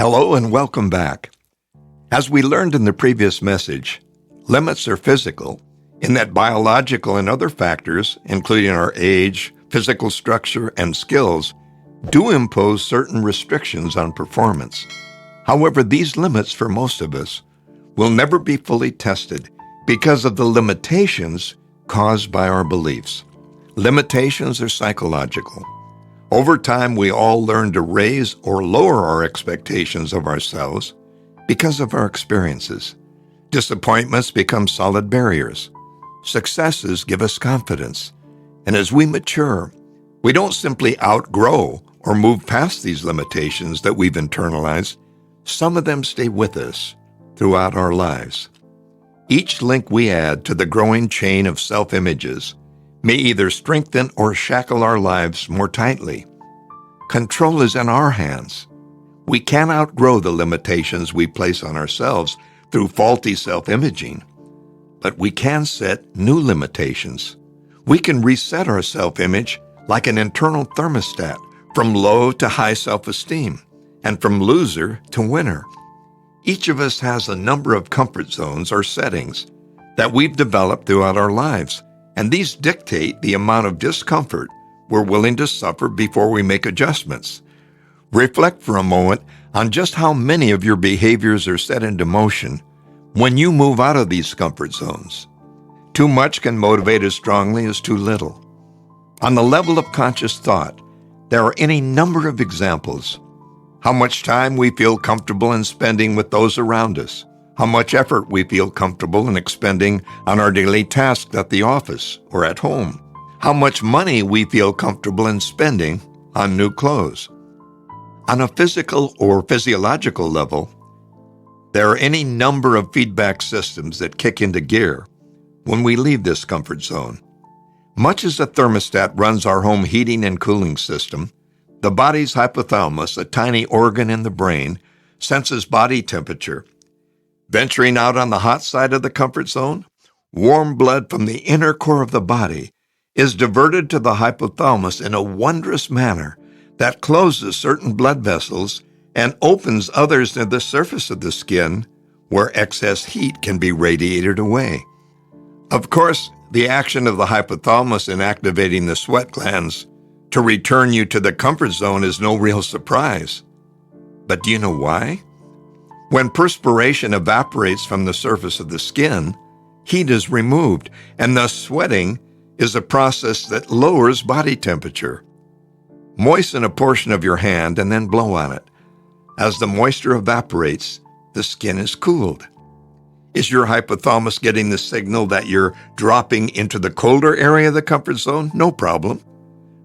Hello and welcome back. As we learned in the previous message, limits are physical in that biological and other factors, including our age, physical structure, and skills, do impose certain restrictions on performance. However, these limits for most of us will never be fully tested because of the limitations caused by our beliefs. Limitations are psychological. Over time, we all learn to raise or lower our expectations of ourselves because of our experiences. Disappointments become solid barriers. Successes give us confidence. And as we mature, we don't simply outgrow or move past these limitations that we've internalized. Some of them stay with us throughout our lives. Each link we add to the growing chain of self-images may either strengthen or shackle our lives more tightly. Control is in our hands. We can outgrow the limitations we place on ourselves through faulty self-imaging, but we can set new limitations. We can reset our self-image like an internal thermostat from low to high self-esteem and from loser to winner. Each of us has a number of comfort zones or settings that we've developed throughout our lives, and these dictate the amount of discomfort we're willing to suffer before we make adjustments. Reflect for a moment on just how many of your behaviors are set into motion when you move out of these comfort zones. Too much can motivate as strongly as too little. On the level of conscious thought, there are any number of examples. How much time we feel comfortable in spending with those around us. How much effort we feel comfortable in expending on our daily tasks at the office or at home. How much money we feel comfortable in spending on new clothes. On a physical or physiological level, there are any number of feedback systems that kick into gear when we leave this comfort zone. Much as a thermostat runs our home heating and cooling system, the body's hypothalamus, a tiny organ in the brain, senses body temperature. Venturing out on the hot side of the comfort zone, warm blood from the inner core of the body is diverted to the hypothalamus in a wondrous manner that closes certain blood vessels and opens others near the surface of the skin where excess heat can be radiated away. Of course, the action of the hypothalamus in activating the sweat glands to return you to the comfort zone is no real surprise. But do you know why? When perspiration evaporates from the surface of the skin, heat is removed, and thus sweating is a process that lowers body temperature. Moisten a portion of your hand and then blow on it. As the moisture evaporates, the skin is cooled. Is your hypothalamus getting the signal that you're dropping into the colder area of the comfort zone? No problem.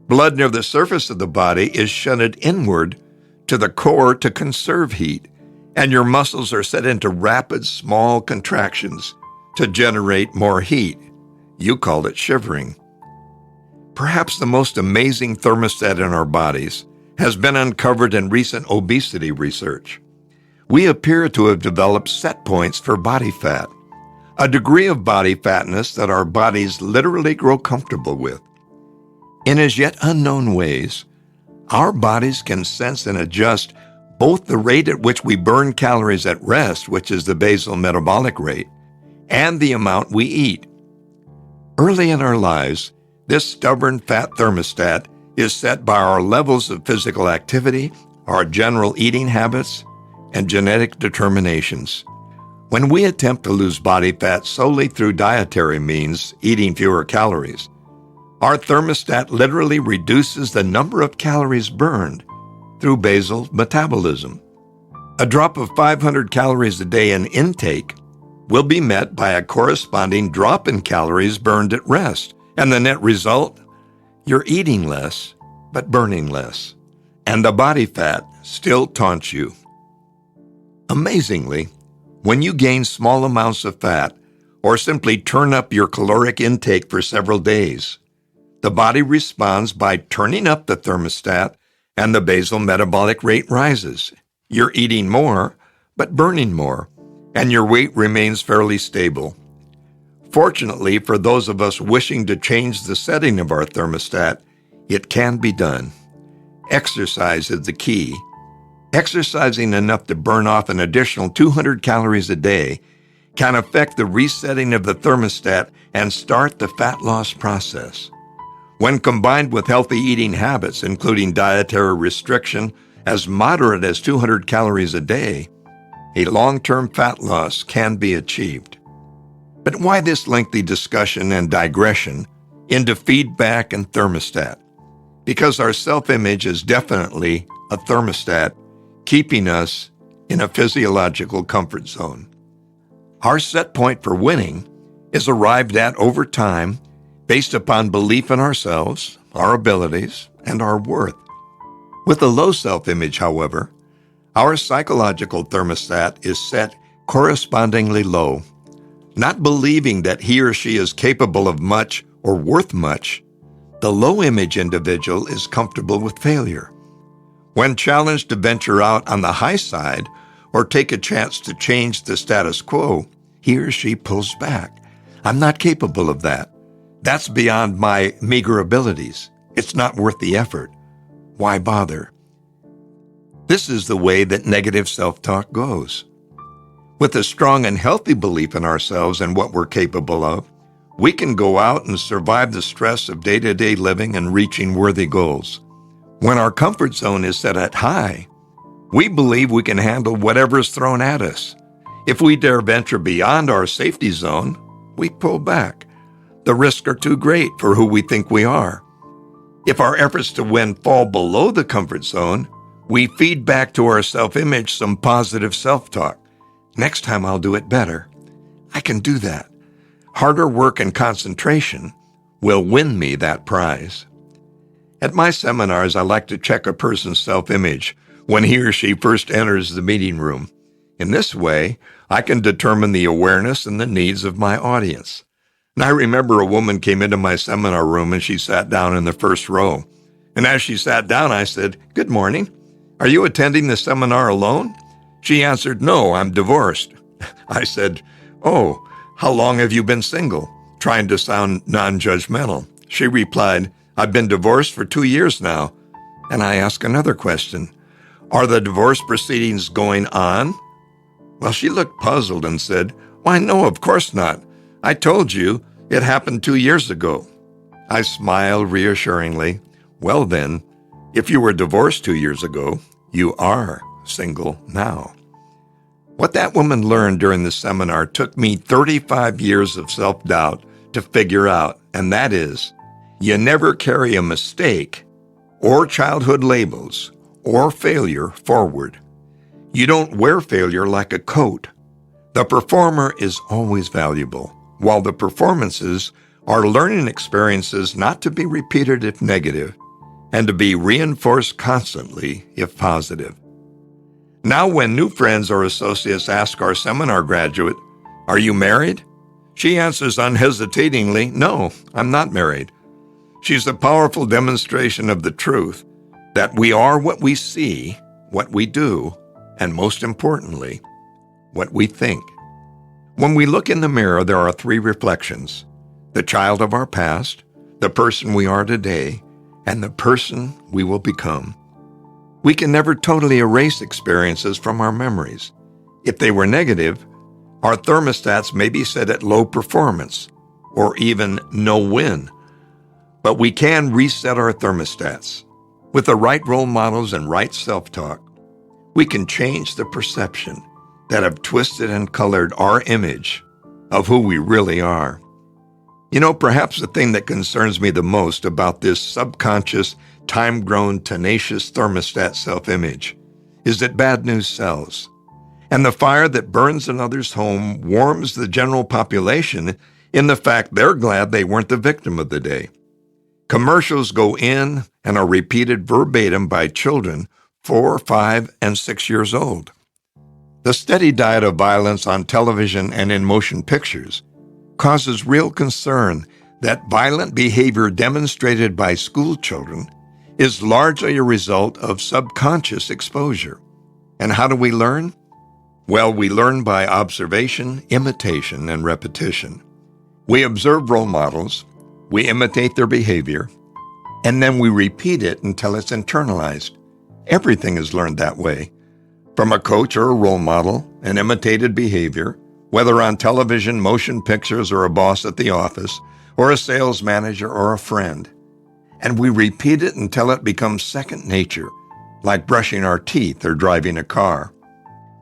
Blood near the surface of the body is shunted inward to the core to conserve heat, and your muscles are set into rapid, small contractions to generate more heat. You call it shivering. Perhaps the most amazing thermostat in our bodies has been uncovered in recent obesity research. We appear to have developed set points for body fat, a degree of body fatness that our bodies literally grow comfortable with. In as yet unknown ways, our bodies can sense and adjust both the rate at which we burn calories at rest, which is the basal metabolic rate, and the amount we eat. Early in our lives, this stubborn fat thermostat is set by our levels of physical activity, our general eating habits, and genetic determinations. When we attempt to lose body fat solely through dietary means, eating fewer calories, our thermostat literally reduces the number of calories burned through basal metabolism. A drop of 500 calories a day in intake will be met by a corresponding drop in calories burned at rest. And the net result? You're eating less, but burning less. And the body fat still taunts you. Amazingly, when you gain small amounts of fat or simply turn up your caloric intake for several days, the body responds by turning up the thermostat and the basal metabolic rate rises. You're eating more, but burning more, and your weight remains fairly stable. Fortunately, for those of us wishing to change the setting of our thermostat, it can be done. Exercise is the key. Exercising enough to burn off an additional 200 calories a day can affect the resetting of the thermostat and start the fat loss process. When combined with healthy eating habits, including dietary restriction as moderate as 200 calories a day, a long-term fat loss can be achieved. But why this lengthy discussion and digression into feedback and thermostat? Because our self-image is definitely a thermostat, keeping us in a physiological comfort zone. Our set point for winning is arrived at over time based upon belief in ourselves, our abilities, and our worth. With a low self-image, however, our psychological thermostat is set correspondingly low. Not believing that he or she is capable of much or worth much, the low-image individual is comfortable with failure. When challenged to venture out on the high side or take a chance to change the status quo, he or she pulls back. I'm not capable of that. That's beyond my meager abilities. It's not worth the effort. Why bother? This is the way that negative self-talk goes. With a strong and healthy belief in ourselves and what we're capable of, we can go out and survive the stress of day-to-day living and reaching worthy goals. When our comfort zone is set at high, we believe we can handle whatever is thrown at us. If we dare venture beyond our safety zone, we pull back. The risks are too great for who we think we are. If our efforts to win fall below the comfort zone, we feed back to our self-image some positive self-talk. Next time I'll do it better. I can do that. Harder work and concentration will win me that prize. At my seminars, I like to check a person's self-image when he or she first enters the meeting room. In this way, I can determine the awareness and the needs of my audience. And I remember a woman came into my seminar room and she sat down in the first row. And as she sat down, I said, "Good morning. Are you attending the seminar alone?" She answered, "No, I'm divorced." I said, "Oh, how long have you been single?" Trying to sound non-judgmental. She replied, "I've been divorced for 2 years now." And I asked another question, "Are the divorce proceedings going on?" Well, she looked puzzled and said, "Why, no, of course not. I told you it happened 2 years ago." I smiled reassuringly. "Well then, if you were divorced 2 years ago, you are single now." What that woman learned during the seminar took me 35 years of self-doubt to figure out, and that is, you never carry a mistake or childhood labels or failure forward. You don't wear failure like a coat. The performer is always valuable, while the performances are learning experiences not to be repeated if negative, and to be reinforced constantly if positive. Now when new friends or associates ask our seminar graduate, "Are you married?" she answers unhesitatingly, "No, I'm not married." She's a powerful demonstration of the truth that we are what we see, what we do, and most importantly, what we think. When we look in the mirror, there are 3 reflections: the child of our past, the person we are today, and the person we will become. We can never totally erase experiences from our memories. If they were negative, our thermostats may be set at low performance or even no win. But we can reset our thermostats. With the right role models and right self-talk, we can change the perception that have twisted and colored our image of who we really are. You know, perhaps the thing that concerns me the most about this subconscious, time-grown, tenacious thermostat self-image is that bad news sells. And the fire that burns another's home warms the general population in the fact they're glad they weren't the victim of the day. Commercials go in and are repeated verbatim by children 4, 5, and 6 years old. The steady diet of violence on television and in motion pictures causes real concern that violent behavior demonstrated by school children is largely a result of subconscious exposure. And how do we learn? Well, we learn by observation, imitation, and repetition. We observe role models, we imitate their behavior, and then we repeat it until it's internalized. Everything is learned that way. From a coach or a role model, an imitated behavior, whether on television, motion pictures, or a boss at the office, or a sales manager or a friend. And we repeat it until it becomes second nature, like brushing our teeth or driving a car.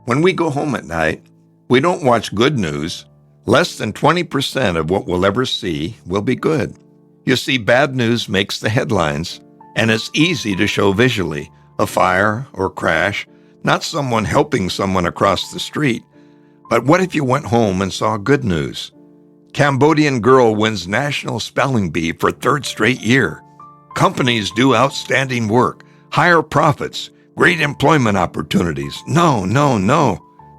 When we go home at night, we don't watch good news. Less than 20% of what we'll ever see will be good. You see, bad news makes the headlines, and it's easy to show visually a fire or crash, not someone helping someone across the street. But what if you went home and saw good news? Cambodian girl wins National Spelling Bee for third straight year. Companies do outstanding work, higher profits, great employment opportunities. No.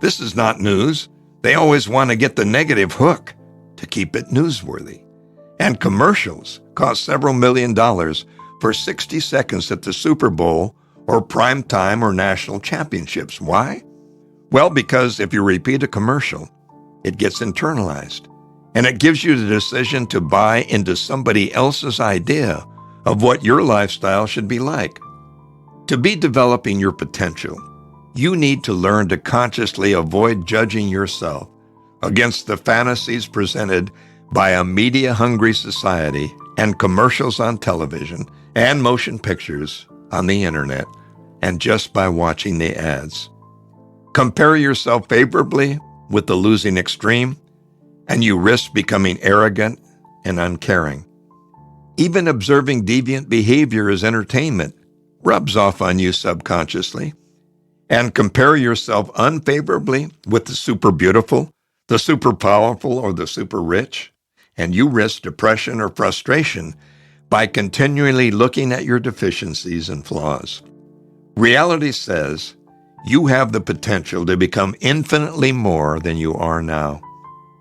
This is not news. They always want to get the negative hook to keep it newsworthy. And commercials cost several $1 million for 60 seconds at the Super Bowl or prime time or national championships. Why? Well, because if you repeat a commercial, it gets internalized, and it gives you the decision to buy into somebody else's idea of what your lifestyle should be like. To be developing your potential, you need to learn to consciously avoid judging yourself against the fantasies presented by a media-hungry society and commercials on television and motion pictures on the internet, and just by watching the ads. Compare yourself favorably with the losing extreme, and you risk becoming arrogant and uncaring. Even observing deviant behavior as entertainment rubs off on you subconsciously. And compare yourself unfavorably with the super beautiful, the super powerful, or the super rich, and you risk depression or frustration by continually looking at your deficiencies and flaws. Reality says you have the potential to become infinitely more than you are now,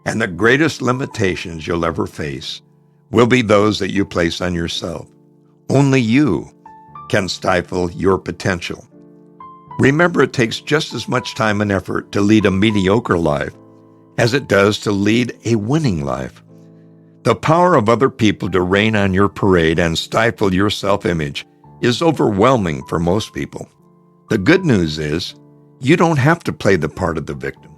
and the greatest limitations you'll ever face will be those that you place on yourself. Only you can stifle your potential. Remember, it takes just as much time and effort to lead a mediocre life as it does to lead a winning life. The power of other people to rain on your parade and stifle your self-image is overwhelming for most people. The good news is, you don't have to play the part of the victim.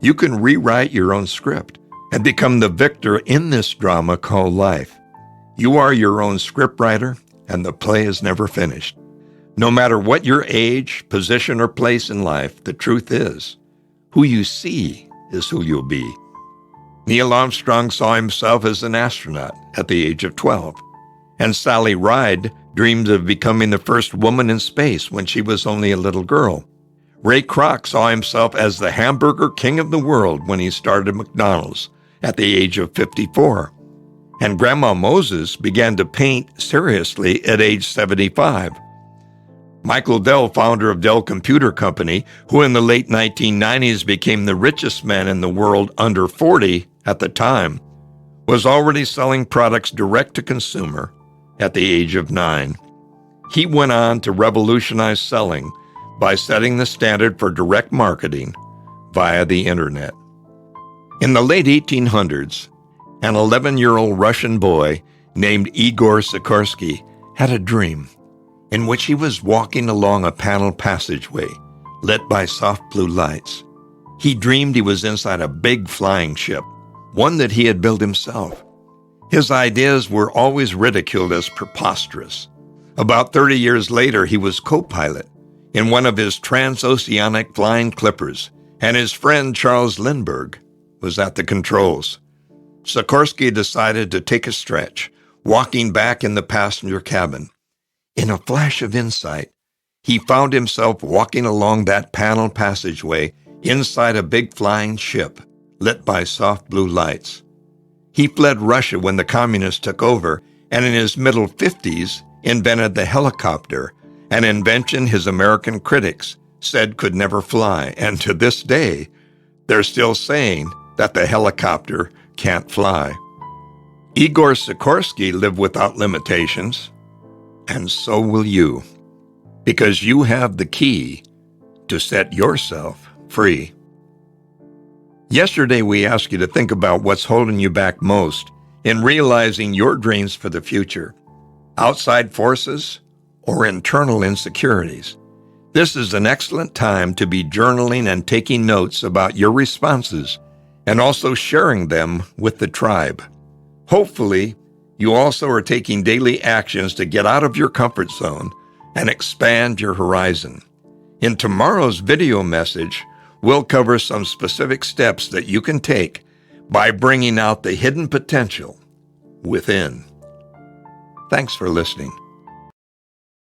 You can rewrite your own script and become the victor in this drama called life. You are your own scriptwriter, and the play is never finished. No matter what your age, position, or place in life, the truth is, who you see is who you'll be. Neil Armstrong saw himself as an astronaut at the age of 12, and Sally Ride dreamed of becoming the first woman in space when she was only a little girl. Ray Kroc saw himself as the hamburger king of the world when he started McDonald's at the age of 54. And Grandma Moses began to paint seriously at age 75. Michael Dell, founder of Dell Computer Company, who in the late 1990s became the richest man in the world under 40 at the time, was already selling products direct to consumer at the age of 9. He went on to revolutionize selling by setting the standard for direct marketing via the internet. In the late 1800s, an 11-year-old Russian boy named Igor Sikorsky had a dream in which he was walking along a paneled passageway lit by soft blue lights. He dreamed he was inside a big flying ship, one that he had built himself. His ideas were always ridiculed as preposterous. About 30 years later, he was co-pilot in one of his transoceanic flying clippers, and his friend Charles Lindbergh was at the controls. Sikorsky decided to take a stretch, walking back in the passenger cabin. In a flash of insight, he found himself walking along that paneled passageway inside a big flying ship lit by soft blue lights. He fled Russia when the communists took over, and in his middle 50s invented the helicopter, an invention his American critics said could never fly. And to this day, they're still saying that the helicopter can't fly. Igor Sikorsky lived without limitations, and so will you, because you have the key to set yourself free. Yesterday, we asked you to think about what's holding you back most in realizing your dreams for the future, outside forces or internal insecurities. This is an excellent time to be journaling and taking notes about your responses and also sharing them with the tribe. Hopefully, you also are taking daily actions to get out of your comfort zone and expand your horizon. In tomorrow's video message, we'll cover some specific steps that you can take by bringing out the hidden potential within. Thanks for listening.